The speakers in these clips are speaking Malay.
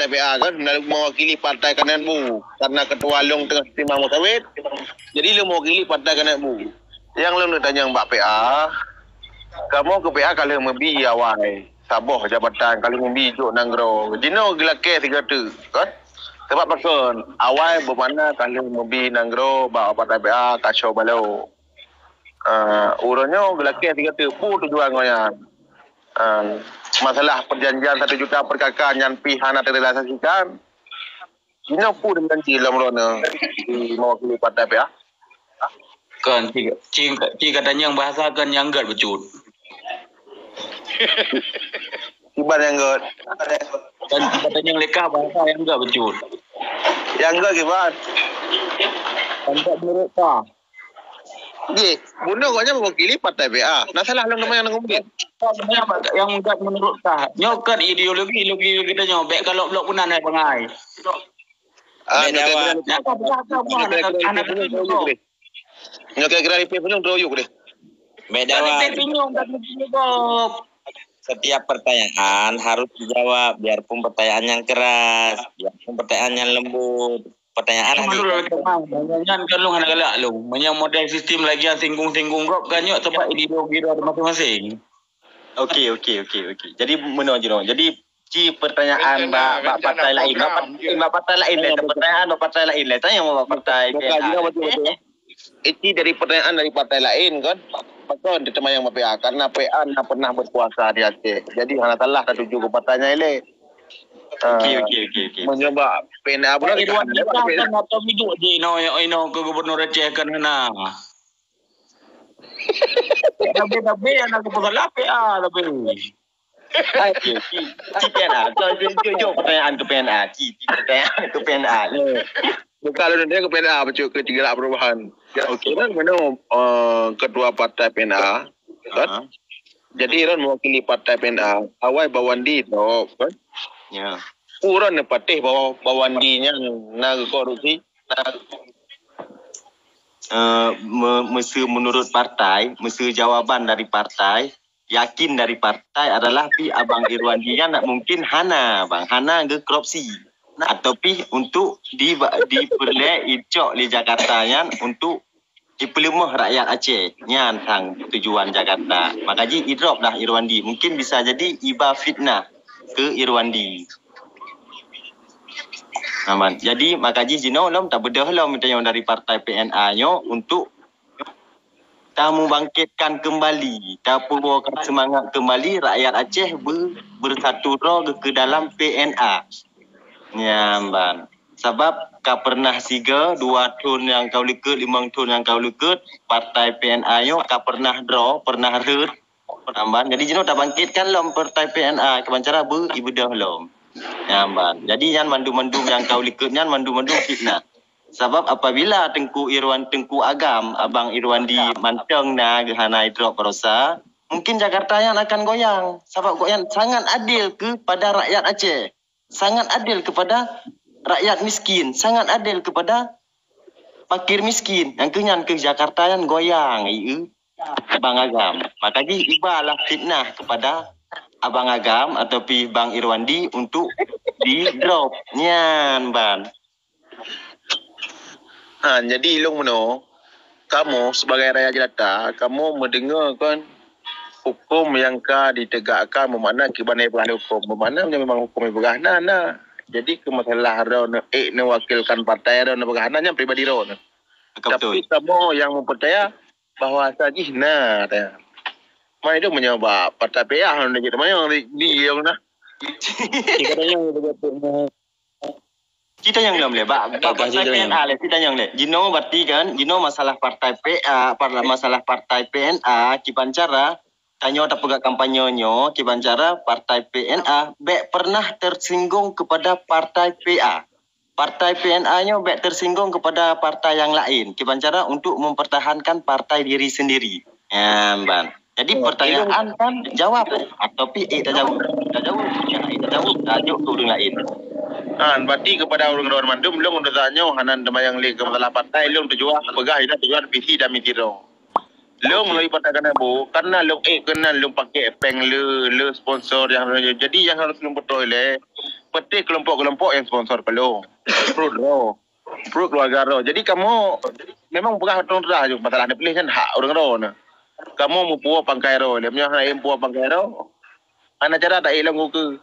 partai PA kan, mewakili partai Kanan Bu. Karena ketua Long tengah timang sawit, jadi lu mewakili partai Kanan Bu. Yang lu nak tanya Mbak PA, kamu ke PA kalau membi awal, saboh jabatan kalau membi juk nanggro. Jino gelake 3 tu, kan? Sebab pasal awal bermakna kalau membi nanggro bawa partai PA kacau balau. Urunnya gelake 3 tu, pu tujuan ngoyan. Masalah perjanjian 1 juta per kakak yang pihana terrealisasikan. Jino pu dengan cilam rona di mewakili partai PA. Kan, ci katanya yang bahasakan yang enggak becut. Iban yang enggak. Dan katanya yang lekah bahasa yang enggak becut. Yang enggak gimana? Enggak menurut tak. Ye, bunda koknya mewakili partai PA. Nah salah lang naman yang ngomongin. Yang enggak menurut tak. Nyokan ideologi kita nyobek kalau blok punan ay pangai. Kira-kira IP punya doyuk deh. Setiap pertanyaan harus dijawab, biarpun pertanyaan yang keras, biarpun pertanyaan yang lembut. Pertanyaan kan lu anak galak lu. Yang model sistem lagi yang singgung-singgung kok kan yuk sebab ideologi ada masing-masing. Okey. Jadi menurut je. Jadi pertanyaan mbak partai lain. Mbak partai lain lah. Pertanyaan mbak partai lain lah. Tanya mbak partai. Itu dari pertanyaan dari partai lain kan. Betul ditemayang PA karena PA pernah berkuasa di Aceh. Jadi hanya salah tak tuju ke partainya ini. Okey. Mencoba PNA pun Irwan kan atau hidup di no ke gubernur Aceh kan na. Tapi anak kepala PA tapi. PNA. Jom pertanyaan ke PNA. Pertanyaan ke PNA. Kalau dia ke PNA betul ke Tiga Perubahan. Okey kan mana ketua partai PNA kan. Jadi Iran mewakili partai PNA. Awal Bawandi tu kan. Ya. Uran patih Bawandinya nak korupsi. Menurut partai, jawaban dari partai, yakin dari partai adalah Abang Irwandinya nak mungkin Hana ke korupsi. Atau untuk diperleh icok di Jakarta yang untuk dipelemah rakyat Aceh yang tang tujuan Jakarta. Makanya idrop dah Irwandi. Mungkin bisa jadi iba fitnah ke Irwandi. Aman. Jadi makanya Jino lom tak bedah lom yang dari partai PNA nyo untuk tamu bangkitkan kembali, purwakan semangat kembali rakyat Aceh bersatu roh ke dalam PNA. Nyamban. Sebab kau pernah 2 tahun yang kau likut, 5 tahun yang kau likut, partai PNA nyo kau pernah draw, pernah herd. Nyamban. Jadi Jino tak bangkitkan lom partai PNA kebancara ibadah lom. Nyamban. Jadi yang mandu-mandum yang kau likut yang mandu-mandum fitnah. Sebab apabila Tengku Agam, Abang Irwandi manteng na gehana drop perosa, mungkin Jakarta yang akan goyang. Sebab goyang sangat adil kepada rakyat Aceh. Sangat adil kepada rakyat miskin. Sangat adil kepada fakir miskin. Yang kenyan ke Jakarta yang goyang. Abang Agam. Makanya ibalah fitnah kepada Abang Agam atau Bang Irwandi untuk di drop. Nyan ban. Jadi ilung meno, kamu sebagai rakyat jelata, kamu mendengar kan hukum yang ditegakkan bermakna kibana hukum. Bermakna memang hukum bergahana nah. Jadi kemasalah ron wakilkan partai ron bergahana yang pribadi ron. Tapi kamu yang mempercaya bahawa saji nah. Mai itu menyoba partai PA hang jadi mana di yang nah. Kita yang belum lebat. Partai PNA kita yang le. Jino berarti kan, Jino masalah partai PA, masalah partai PNA, kibancara tanya tak pegak kampanyenya, kibancara partai PNA pernah tersinggung kepada partai PA. Partai PNA-nya tersinggung kepada partai yang lain. Kibancara untuk mempertahankan partai diri sendiri. Ban. Jadi pertanyaan kan jawab atau tak jawab. Tak jawab. Ya, tak jawab. Tajuk tu lain. Berarti kepada orang-orang mandum belum untuk tanya hanan yang li ke masalah partai belum tujuan pegah itu tujuan visi dan misi ro. Long melalui Partai Kanan Bu, karena long kenal long pakai peng le sponsor yang jadi yang harus long betul petik kelompok-kelompok yang sponsor pelong. Perut keluarga roh. Jadi kamu memang pegah orang dah je masalah dia pilih kan hak orang roh ni. Kamu mau puas pangkai roh, dia punya hak puas pangkai roh. Anak cara tak hilang ke.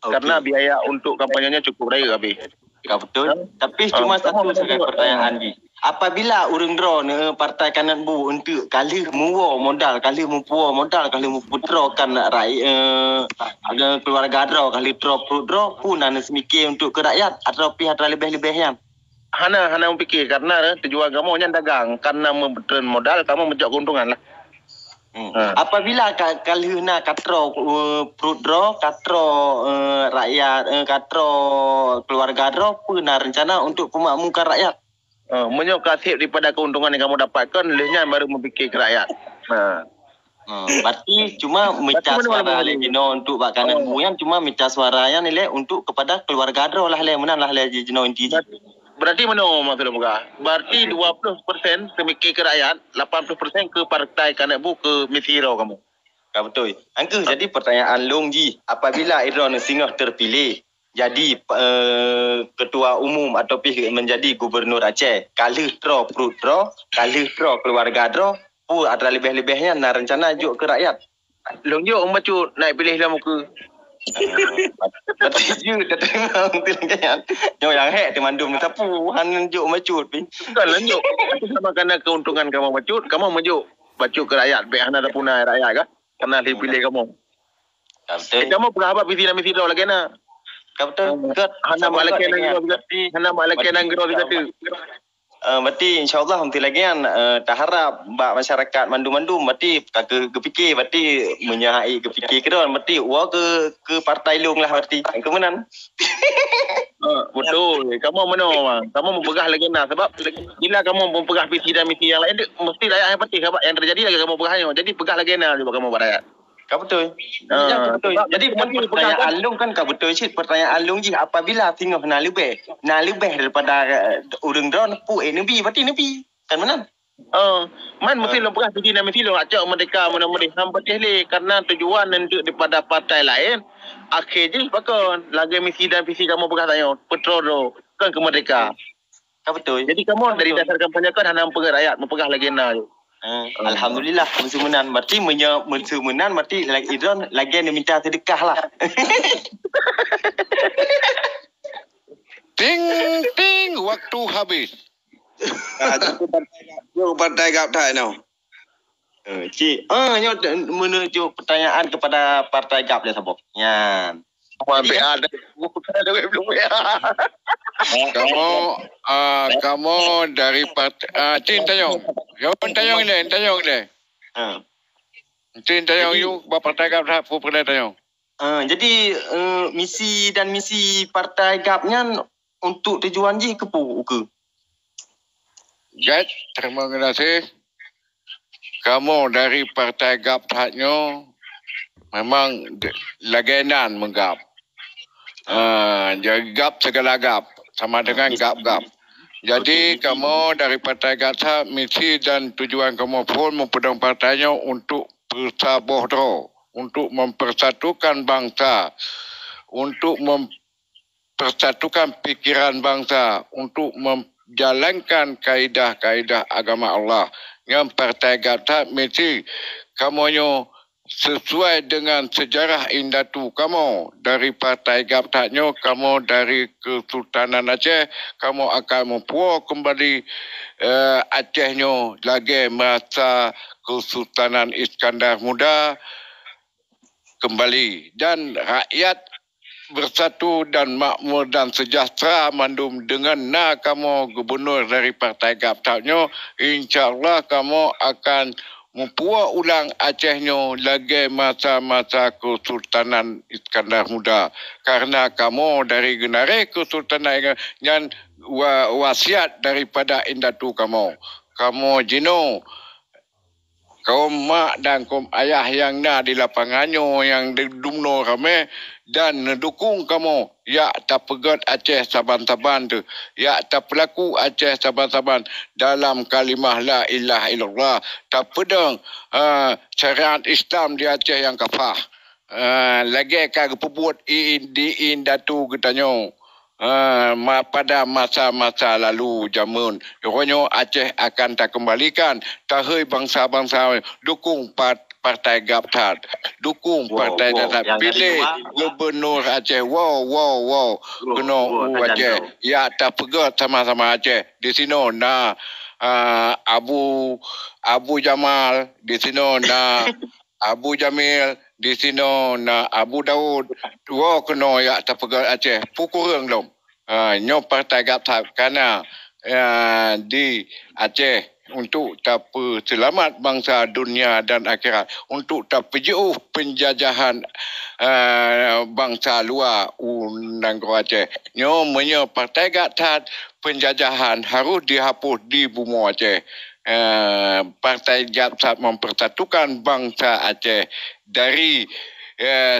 Karena biaya untuk kampanyenya cukup raya habis. Betul. Tapi cuma satu saja pertanyaan Ji. Apabila urang draw ni Partai Kanan Bu untuk kali muwa modal, kali mupua modal, kali muputro kan rakyat keluarga draw, kali draw pun ana semikir untuk ke rakyat atau pihak lebih-lebih yang. Hana fikir karena tujuan kamu hanya dagang, karena memberikan modal kamu menjak keuntungan lah. Apabila kali nak katro prudro, katro rakyat, katro keluarga draw pun rencana untuk pemakmukan rakyat. Menyok kasih daripada keuntungan yang kamu dapatkan, lehnya baru memikir ke rakyat. Berarti cuma minta suara Jino untuk Pak Kanan Bu yang cuma minta suaranya nilai untuk kepada keluarga draw lah menang lah Jino inti. Berarti mana maksudnya buka? Berarti 20% semikir ke rakyat, 80% ke Partai Kanan Bu ke Misiro kamu. Betul. Angka jadi pertanyaan Long Ji, apabila Idron Singah terpilih jadi ketua umum atau menjadi gubernur Aceh, kali draw perut draw, kali draw keluarga draw, pun ada lebih-lebihnya nak rencana juk ke rakyat. Long juk macut naik pilih lah muka. Berarti you dah terima untuk kan. Yang hek di mandum ni sapu han juk macut. Bukan lah juk. Sama kerana keuntungan kamu macut, kamu majuk bacut ke rakyat, baik hana ada punai rakyat kan? Karena dipilih kamu. Kamu berapa visi dan misi draw lagi nak? Betul. Hana malakan nang gero kita. Berarti insyaAllah nanti lagi kan tak harap masyarakat mandum-mandum berarti kepikir berarti menyahai kepikir ke don berarti ke partai Long lah berarti kemenang. Betul. Kamu mana kamu mempegah lagi nak sebab bila kamu mempegah visi dan misi yang lain mesti rakyat yang penting yang terjadi lagi kamu pegahnya. Jadi pegah lagi nak juga kamu rakyat. Betul. Ya, betul. Jadi pertanyaan Long kan betul cik pertanyaan Long Ji apabila tengok nak lebih daripada urang drone pu nabi berarti nabi kan menang. Man mesti lo pegah visi dan misi lo acak merdeka mudah-mudahan sampai le karena tujuan untuk daripada partai lain akhir je pakon lagi misi dan visi kamu pegah tanya petrol kan kemerdekaan. Betul. Jadi kamu dari dasar kampanye kan hanya mempegah rakyat mempegah legenda tu. Alhamdulillah musuh menang berarti musuh menang berarti Idron lagi yang minta sedekah lah. Ting waktu habis. Jom partai gap tak no. Cik, menuju pertanyaan kepada partai GAP dia sabok. Yan. ada belum ya. Kamu dari partai Tin Tayong. Kamu Tayong ni. Tin Tayong you partai GAP dah pernah Tayong. Jadi misi partai GAP-nya untuk tujuan je ke ke? Guys, terima kasih. Kamu dari partai GAP tahnya memang legenan menggap. Jadi GAP segala GAP sama dengan GAP. Jadi kamu dari partai GAP misi dan tujuan kamu pun mempegang partainya untuk bersahabat, untuk mempersatukan bangsa, untuk mempersatukan pikiran bangsa, untuk menjalankan kaedah-kaedah agama Allah. Yang partai GAP mesti kamu sesuai dengan sejarah indatu kamu dari partai GAP taknya kamu dari Kesultanan Aceh kamu akan mempuah kembali Acehnya lagi masa Kesultanan Iskandar Muda kembali dan rakyat bersatu dan makmur dan sejahtera mandum dengan kamu gubernur dari partai GAP taknya insya-Allah kamu akan mempuah ulang Acehnya lagi masa-masa Kesultanan Iskandar Muda karena kamu dari generasi Kesultanan yang wasiat daripada indatu kamu jino kaum mak dan kaum ayah yang di lapangannya yang dumno kami dan mendukung kamu ya tak pegat Aceh saban-saban tu, ya tak pelaku Aceh saban-saban dalam kalimah la ilaha illallah, tak pedang syariat Islam di Aceh yang kafah. Lagi kan pebuat di datu getanyo. Pada masa-masa lalu jamun ronyo Aceh akan tak kembalikan tahai bangsa-bangsa dukung Partai Gaptat, dukung Partai Gaptat, pilih Gubernur Aceh. Wow. Kena Aceh. Ya tak pegat sama-sama Aceh. Di sini Abu Jamal, di sini Abu Jamil, di sini Abu Daud. Kena ya tak pegat Aceh. Pukurang lom. Nyo Partai Gaptat karena di Aceh untuk tak selamat bangsa dunia dan akhirat, untuk tak jauh penjajahan bangsa luar negara Aceh. Nyo Partai Gaptat penjajahan harus dihapus di bumi Aceh. Partai Gaptat mempersatukan bangsa Aceh dari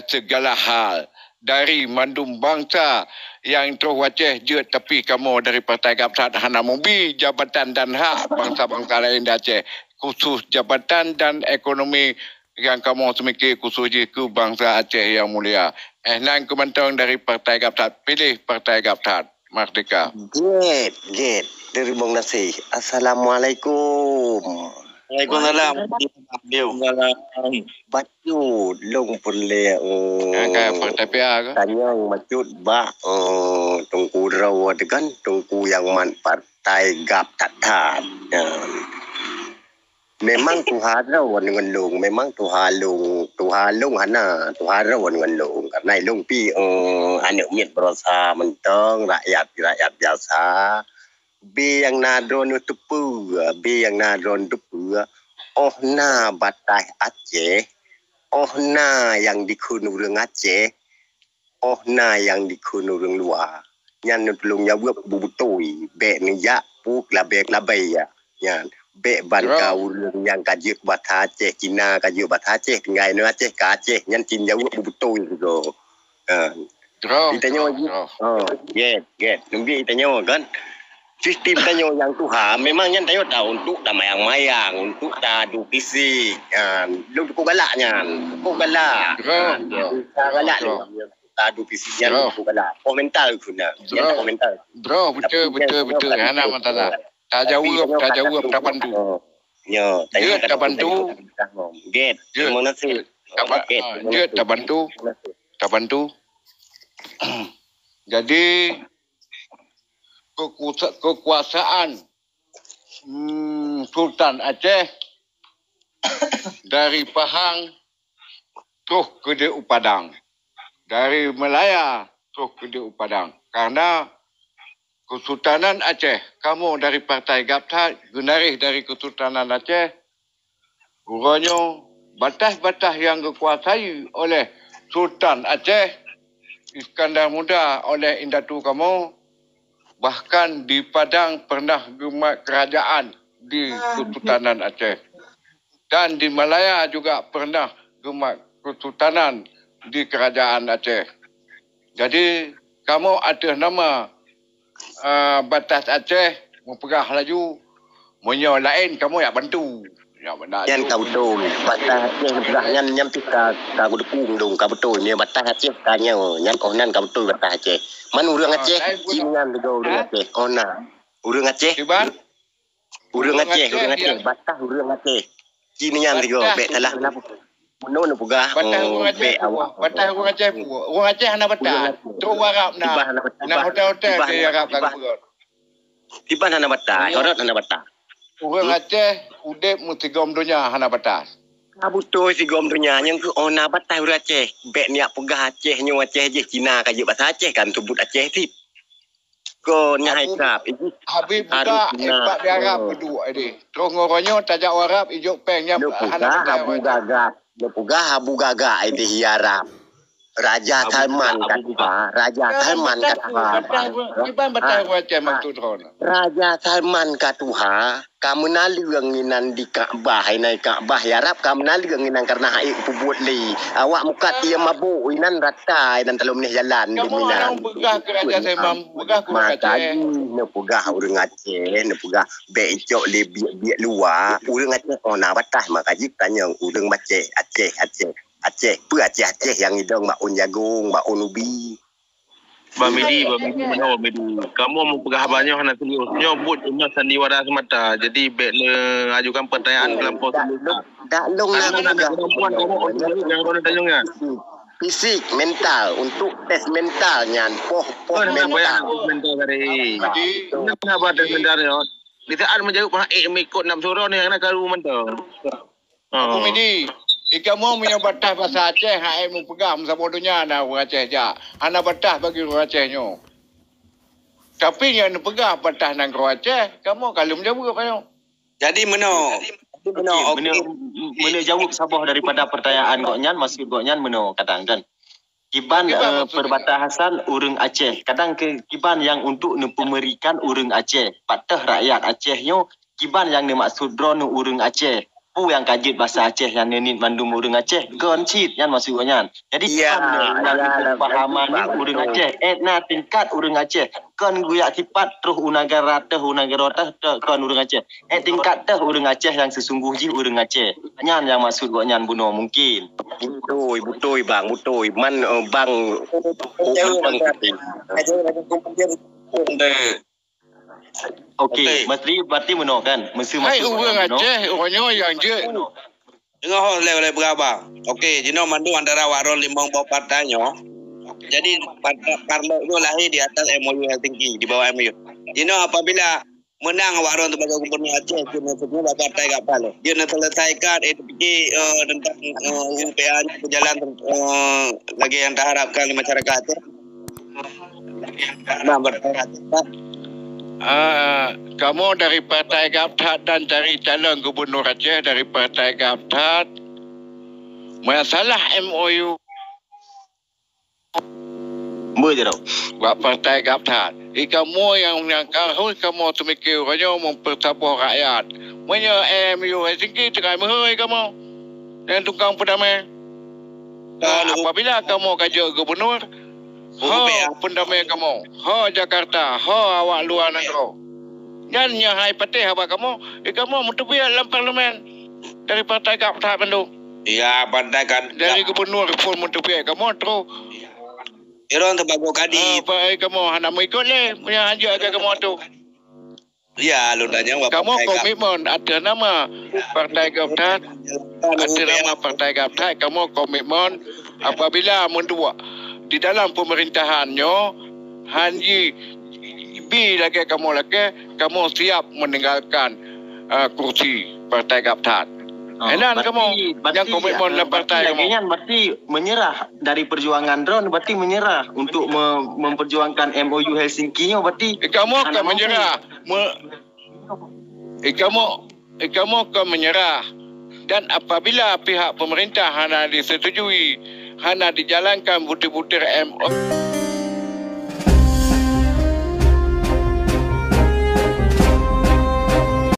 segala hal, dari mandum bangsa yang terus Aceh je, tapi kamu dari Partai Gaptat hana membi jabatan dan hak bangsa-bangsa lain di Aceh, khusus jabatan dan ekonomi yang kamu semikir khusus je ke bangsa Aceh yang mulia. Nan komentar dari Partai Gaptat, pilih Partai Gaptat Merdeka. Get. Terima kasih. Assalamualaikum. Waalaikumsalam. Bacut long pulih Kayak Partai PA ke? tanya bacut ba tungku rawa kan tungku yang man Partai Gaptat. Memang Tuhan rawan dengan long, memang Tuhan long hana Tuhan rawan dengan long karena long pi anak miat berusaha mentang rakyat biasa. B yang nadron tepu, B yang nadron tepu. Oh na batai Aceh, oh na yang di Kunurung Aceh, oh na yang di Kunurung luar. Nyan tulung nyawa bubutoi, be ni ya puk labek labai ya. Nyan be ban kaurung yang kajuk batah Aceh, Cina kajuk batah Aceh, ngai no Aceh ka Aceh, nyan cin nyawa bubutoi tu. Ditanya get, nunggu ditanya kan. Sistem tanyo yang Tuhan memang yang tayo tahu untuk damayang-mayang, untuk tadu fisik. Lu ko galaknya. Ko galak. Galak lu. Tadu fisiknya ko galak. Komentar guna. Ya komentar. Betul. Hana masalah. Tak jawab tak bantu. Ya, tanya tak bantu. Get. Terima kasih. Tak bantu. Jadi kekuasaan Sultan Aceh dari Pahang terus ke Dek Upadang, dari Melaya terus ke Dek Upadang, karena Kesultanan Aceh, kamu dari Partai Gaptat, genaris dari Kesultanan Aceh, rupanya batas-batas yang dikuasai oleh Sultan Aceh Iskandar Muda oleh Indatu kamu. Bahkan di Padang pernah gemak kerajaan di Kesultanan Aceh. Dan di Malaya juga pernah gemak kesultanan di kerajaan Aceh. Jadi, kamu ada nama batas Aceh, mempegah laju, menyo lain kamu ya bantu. Yang kau betul, batas Aceh sebenarnya yang kita kau dukung dong, kau betul. Ni batas Aceh tanya, yang kau nan kau betul batas Aceh. Man urang Aceh, Cina juga urang Aceh. Oh na, urang Aceh. Urang Aceh, batas urang Aceh. Cina juga, bet salah lah. Puno nu pugah. Batas urang Aceh pu. Urang Aceh hana batas. Terus Arab na hotel-hotel ke Arab kan pugah. Tiba hana batas, horot hana batas. Urang Aceh udep mesti gom dunia hana batas. Betul si gom dunia yang ke ona batas urang Aceh. Bet niak pugah Aceh nyu Aceh je Cina kaje batas Aceh kan tubut Aceh tip. Ko nyai kap. Habis budak empat di Arab berdua ini. Terus ngoronyo tajak Arab ijuk pengnya hana batas. Habu gagak itu hiarap. Raja Salman kata, Raja Salman kata, Iban batai Aceh maksud hon. Raja Salman kata, kamu naliang nginan di Kaabah, inai Kaabah ya Arab, kamu naliang nginan karena haik pubut li. Awak mukat ia mabuk inan rata dan telum ni jalan di Kamu Minang. orang begah ke Raja Salman, begah ke Maka Aceh. ne pegah urang Aceh, ne pegah becok le biak luar, urang Aceh oh na batah maka tanya urang Aceh, pu Aceh yang hidung mak un jagung, mak un ubi. Bamidi, mana Bamidi. Kamu mau pegah banyak nak serius. Nyobut cuma sandiwara semata. Jadi baik le ajukan pertanyaan terlampau serius. Dak long nak Perempuan kamu jangan kau tanya. fisik mental untuk tes mentalnya poh mental. Mental tadi. Jadi, Kenapa tes mental ni? Kita ada menjawab mengikut nak suruh ni yang nak karu mental. aku midi. Ikamu punya batah bahasa Aceh, hai mu pegang sabodonya na orang Aceh ja. Ana batah bagi orang Aceh nyo. Tapi yang pegang batah nang orang Aceh, kamu kalau menjawab apa yo? Jadi meno. Meno jawab sabah daripada pertanyaan Goknyan, maksud Goknyan meno kadang kan. Kiban perbatasan urang Aceh. Kadang ke kiban yang untuk pemerikan urang Aceh. Patah rakyat Aceh nyo, kiban yang dimaksud drone urang Aceh. Pu yang kajit bahasa Aceh yang nenit mandum urang Aceh. Goncit yang maksud Goknyan. Jadi kiban yang pahaman urang Aceh. Na tingkat urang Aceh. Kan guyak tipat terus unagara teh kan urang Aceh. Tingkat teh urang Aceh yang sesungguhnya urang Aceh. Nyan yang maksud Goknyan buno mungkin. Butoi bang, butoi man bang. Okey, mesti berarti meno kan? Mesti Hai masuk orang meno. Aceh, orangnya yang je. Dengar ho oleh berapa? Okey, jino mandu antara waron limang bawa partainya. Jadi Parlo itu lahir di atas MOU Helsinki, di bawah MOU. Jino apabila menang waron sebagai gubernur Aceh, dia semua partai kapal. Dia nak selesaikan SPK tentang UPA berjalan lagi yang diharapkan di masyarakat Aceh. Nah, berharap Kamu dari Partai Gabtat dan cari calon gubernur Aceh dari Partai Gabtat. Masalah MOU Boleh tau. buat Partai Gabtat. Kamu yang kau kamu tu mikir orangnya mempertabuh rakyat. Mana MOU Helsinki cerai mehoi kamu. Dan tukang pendamai. Apabila kamu kerja gubernur, pendamai kamu. Jakarta, awak luar negara. Dan yang hai patih apa kamu? Kamu mentubia dalam parlimen dari Partai Gabtat Bandung. ya partai kan. Dari gubernur pun mentubia kamu terus. Iron sebagai kadi. Kamu hendak ikut le, punya hajat ke kamu tu. Ya, lu tanya Kamu komitmen atas nama Partai Gabtat, atas nama Partai Gabtat, kamu komitmen apabila mendua di dalam pemerintahannya, hanji bi lagi kamu siap meninggalkan kursi Partai Gabtat. Enak kamu yang komitmen dalam partai kamu. Lagian berarti menyerah dari perjuangan drone, berarti menyerah untuk memperjuangkan MOU Helsinki-nya berarti. Kamu akan menyerah. Kamu akan menyerah. Dan apabila pihak pemerintah hanya disetujui, hanya dijalankan butir-butir MOU